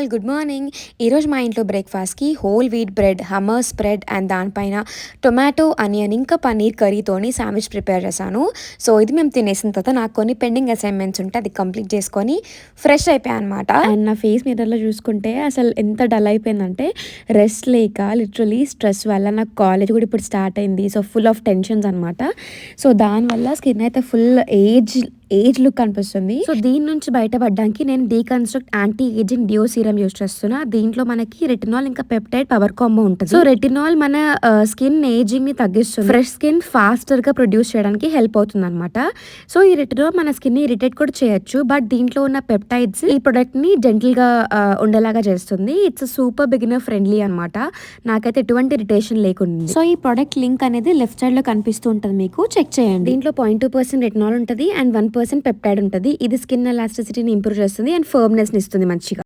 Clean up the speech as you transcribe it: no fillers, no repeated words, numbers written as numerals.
All good morning. ఈరోజు మా ఇంట్లో బ్రేక్ఫాస్ట్కి whole wheat bread, hammer spread and దానిపైన టొమాటో, ఆనియన్ ఇంకా పన్నీర్ కర్రీతోని శాండ్విచ్ ప్రిపేర్ చేశాను. సో ఇది మేము తినేసిన తర్వాత నాకు కొన్ని పెండింగ్ అసైన్మెంట్స్ ఉంటే అది కంప్లీట్ చేసుకొని ఫ్రెష్ అయిపోయాను అనమాట. అండ్ నా ఫేస్ మిర్రర్లో చూసుకుంటే అసలు ఎంత డల్ అయిపోయిందంటే రెస్ట్ లేక లిటరలీ స్ట్రెస్ వల్ల నాకు కాలేజ్ కూడా ఇప్పుడు స్టార్ట్ అయింది. సో ఫుల్ ఆఫ్ టెన్షన్స్ అనమాట. సో దానివల్ల స్కిన్ అయితే ఫుల్ ఏజ్ లుక్ కనిపిస్తుంది. సో దీని నుంచి బయటపడడానికి నేను డీకన్స్ట్రక్ట్ యాంటీ ఏజింగ్ డియో సీరం యూస్ చేస్తున్నా. దీంట్లో మనకి రెటినాల్ ఇంకా పెప్టైడ్ పవర్ కాంబో ఉంటుంది. సో రెటినాల్ మన స్కిన్ ఏజింగ్ ని తగ్గిస్తుంది, ఫ్రెష్ స్కిన్ ఫాస్టర్ గా ప్రొడ్యూస్ చేయడానికి హెల్ప్ అవుతుంది అనమాట. సో ఈ రెటినాల్ మన స్కిన్ ని ఇరిటేట్ కూడా చేయొచ్చు, బట్ దీంట్లో ఉన్న పెప్టైడ్స్ ఈ ప్రొడక్ట్ ని జెంటిల్ గా ఉండేలాగా చేస్తుంది. ఇట్స్ సూపర్ బిగినర్ ఫ్రెండ్లీ అనమాట. నాకైతే ఎటువంటి ఇరిటేషన్ లేకుండా. సో ఈ ప్రొడక్ట్ లింక్ అనేది లెఫ్ట్ సైడ్ లో కనిపిస్తూ ఉంటుంది, మీకు చెక్ చేయండి. దీంట్లో 0.2% రెటినాల్ ఉంటుంది అండ్ 1% పెప్టైడ్ ఉంటుంది. ఇది స్కిన్ ఎలాస్టిసిటీని ఇంప్రూవ్ చేస్తుంది అండ్ ఫర్మ్నెస్ ని ఇస్తుంది మంచిగా.